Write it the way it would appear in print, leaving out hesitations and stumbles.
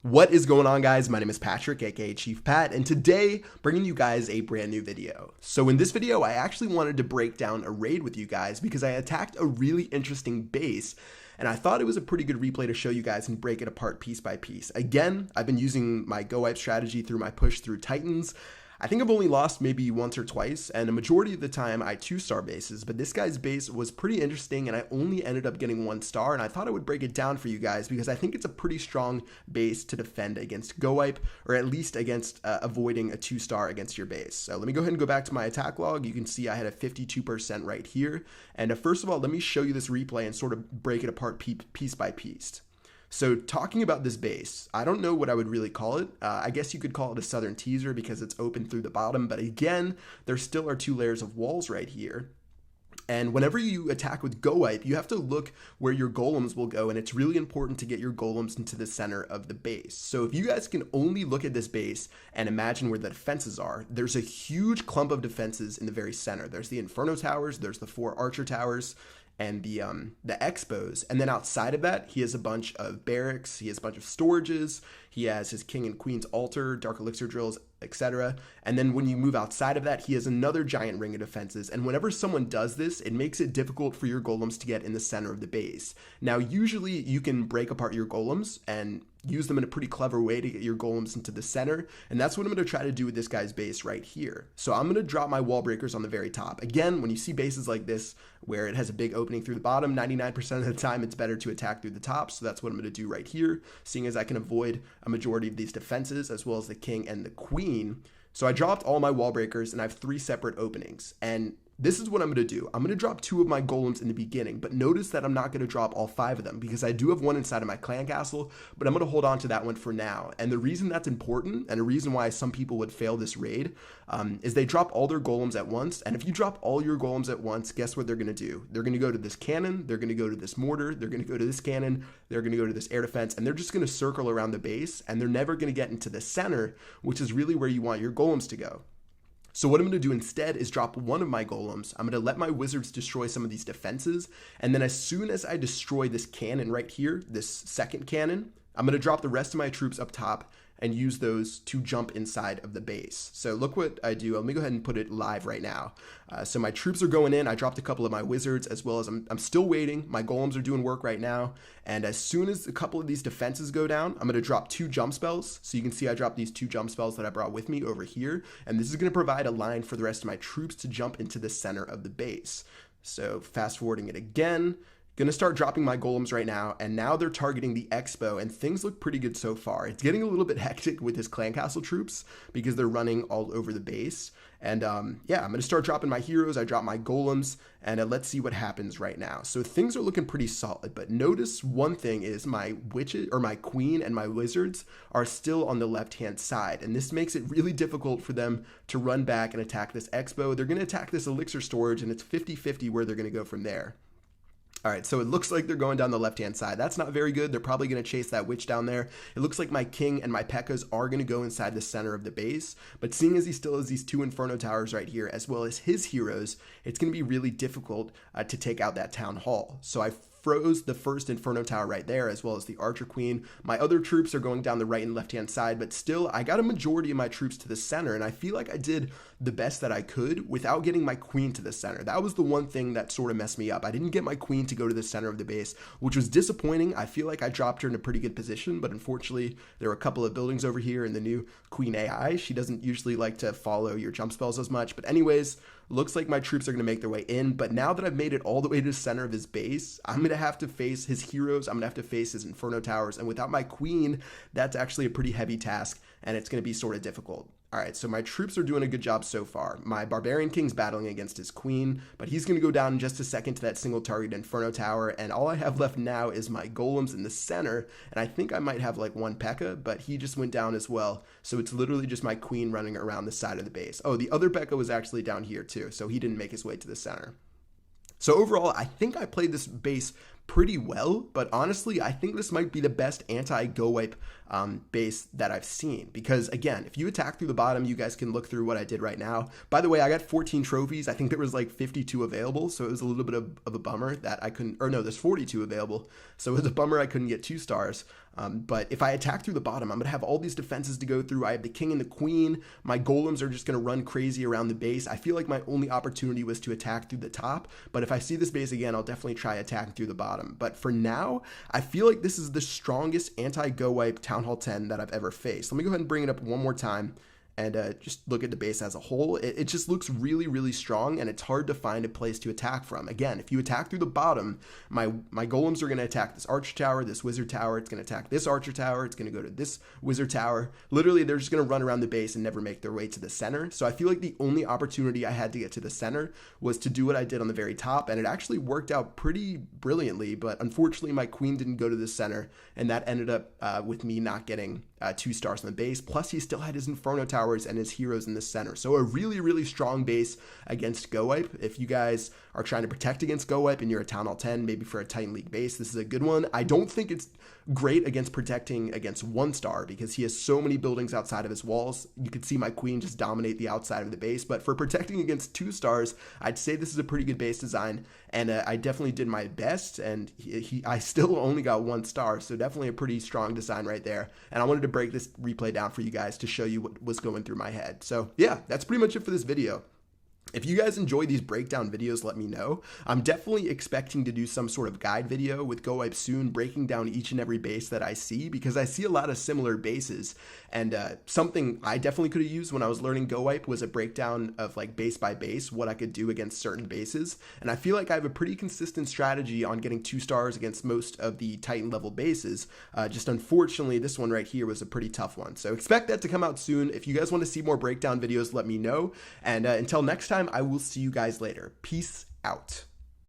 What is going on, guys? My name is Patrick, aka Chief Pat, and today bringing you guys a brand new video. So in this video, I actually wanted to break down a raid with you guys because I attacked a really interesting base, and I thought it was a pretty good replay to show you guys and break it apart piece by piece. Again, I've been using my go wipe strategy through my push through Titans. I think I've only lost maybe once or twice, and a majority of the time I 2-star bases, but this guy's base was pretty interesting and I only ended up getting 1 star, and I thought I would break it down for you guys because I think it's a pretty strong base to defend against go wipe, or at least against avoiding a 2-star against your base. So let me go ahead and go back to my attack log. You can see I had a 52% right here, and first of all, let me show you this replay and sort of break it apart piece by piece. So talking about this base, I don't know what I would really call it. I guess you could call it a southern teaser because it's open through the bottom. But again, there still are 2 layers of walls right here. And whenever you attack with go wipe, you have to look where your golems will go. And it's really important to get your golems into the center of the base. So if you guys can only look at this base and imagine where the defenses are, there's a huge clump of defenses in the very center. There's the Inferno Towers, there's the 4 Archer Towers, and the expos, and then outside of that he has a bunch of barracks, he has a bunch of storages, he has his king and queen's altar, dark elixir drills, etc. And then when you move outside of that, he has another giant ring of defenses, and whenever someone does this, it makes it difficult for your golems to get in the center of the base. Now usually you can break apart your golems and use them in a pretty clever way to get your golems into the center, and that's what I'm going to try to do with this guy's base right here. So I'm going to drop my wall breakers on the very top. Again, when you see bases like this where it has a big opening through the bottom, 99% of the time it's better to attack through the top, so that's what I'm going to do right here, seeing as I can avoid a majority of these defenses as well as the king and the queen. So I dropped all my wall breakers and I have 3 separate openings, and this is what I'm going to do. I'm going to drop 2 of my golems in the beginning, but notice that I'm not going to drop all 5 of them because I do have one inside of my clan castle, but I'm going to hold on to that one for now. And the reason that's important, and the reason why some people would fail this raid, is they drop all their golems at once. And if you drop all your golems at once, guess what they're going to do? They're going to go to this cannon, they're going to go to this mortar, they're going to go to this cannon, they're going to go to this air defense, and they're just going to circle around the base, and they're never going to get into the center, which is really where you want your golems to go. So what I'm going to do instead is drop one of my golems. I'm going to let my wizards destroy some of these defenses. And then as soon as I destroy this cannon right here, this second cannon, I'm going to drop the rest of my troops up top and use those to jump inside of the base. So look what I do. Let me go ahead and put it live right now. So my troops are going in. I dropped a couple of my wizards, as well as I'm still waiting. My golems are doing work right now. And as soon as a couple of these defenses go down, I'm going to drop 2 jump spells. So you can see I dropped these 2 jump spells that I brought with me over here. And this is going to provide a line for the rest of my troops to jump into the center of the base. So fast forwarding it again. Gonna start dropping my golems right now, and now they're targeting the expo, and things look pretty good so far. It's getting a little bit hectic with his clan castle troops because they're running all over the base. And yeah, I'm gonna start dropping my heroes. I drop my golems, and let's see what happens right now. So things are looking pretty solid, but notice one thing is my witches, or my queen and my wizards, are still on the left hand side, and this makes it really difficult for them to run back and attack this expo. They're gonna attack this elixir storage, and it's 50-50 where they're gonna go from there. All right, so it looks like they're going down the left-hand side. That's not very good. They're probably going to chase that witch down there. It looks like my king and my P.E.K.K.A.s are going to go inside the center of the base, but seeing as he still has these 2 Inferno Towers right here, as well as his heroes, it's going to be really difficult to take out that town hall. So I froze the first Inferno Tower right there, as well as the Archer Queen. My other troops are going down the right and left-hand side, but still, I got a majority of my troops to the center, and I feel like I did the best that I could without getting my queen to the center. That was the one thing that sort of messed me up. I didn't get my queen to go to the center of the base, which was disappointing. I feel like I dropped her in a pretty good position, but unfortunately, there were a couple of buildings over here in the new Queen AI. She doesn't usually like to follow your jump spells as much, but anyways, looks like my troops are going to make their way in, but now that I've made it all the way to the center of his base, I'm going to have to face his heroes, I'm going to have to face his Inferno Towers, and without my queen, that's actually a pretty heavy task, and it's going to be sort of difficult. All right, so my troops are doing a good job so far. My Barbarian King's battling against his queen, but he's going to go down in just a second to that single target Inferno Tower, and all I have left now is my golems in the center, and I think I might have like 1 P.E.K.K.A., but he just went down as well, so it's literally just my queen running around the side of the base. Oh, the other P.E.K.K.A. was actually down here too, so he didn't make his way to the center. So overall, I think I played this base pretty well, but honestly, I think this might be the best anti-go wipe base that I've seen, because again, if you attack through the bottom, you guys can look through what I did right now. By the way, I got 14 trophies. I think there was like 52 available, so it was a little bit of a bummer that I couldn't, or no, there's 42 available, so it was a bummer I couldn't get 2 stars. But if I attack through the bottom, I'm going to have all these defenses to go through. I have the king and the queen. My golems are just going to run crazy around the base. I feel like my only opportunity was to attack through the top, but if I see this base again, I'll definitely try attacking through the bottom. But for now, I feel like this is the strongest anti-go wipe Town Hall 10 that I've ever faced. Let me go ahead and bring it up one more time and just look at the base as a whole. It just looks really, really strong, and it's hard to find a place to attack from. Again, if you attack through the bottom, my golems are going to attack this archer tower, this wizard tower. It's going to attack this archer tower. It's going to go to this wizard tower. Literally, they're just going to run around the base and never make their way to the center. So I feel like the only opportunity I had to get to the center was to do what I did on the very top, and it actually worked out pretty brilliantly, but unfortunately, my queen didn't go to the center, and that ended up with me not getting 2 stars on the base. Plus, he still had his Inferno towers and his heroes in the center. So a really, really strong base against go wipe. If you guys are trying to protect against go wipe and you're a Town Hall 10, maybe for a Titan League base, this is a good one. I don't think it's great against protecting against 1 star because he has so many buildings outside of his walls. You could see my queen just dominate the outside of the base, but for protecting against 2 stars, I'd say this is a pretty good base design, and I definitely did my best, and I still only got 1 star, so definitely a pretty strong design right there. And I wanted to break this replay down for you guys to show you what was going through my head. So yeah, that's pretty much it for this video. If you guys enjoy these breakdown videos, let me know. I'm definitely expecting to do some sort of guide video with Go Wipe soon, breaking down each and every base that I see, because I see a lot of similar bases. And something I definitely could have used when I was learning Go Wipe was a breakdown of like base by base, what I could do against certain bases. And I feel like I have a pretty consistent strategy on getting 2 stars against most of the Titan level bases. Just unfortunately, this one right here was a pretty tough one. So expect that to come out soon. If you guys want to see more breakdown videos, let me know. And until next time, I will see you guys later. Peace out.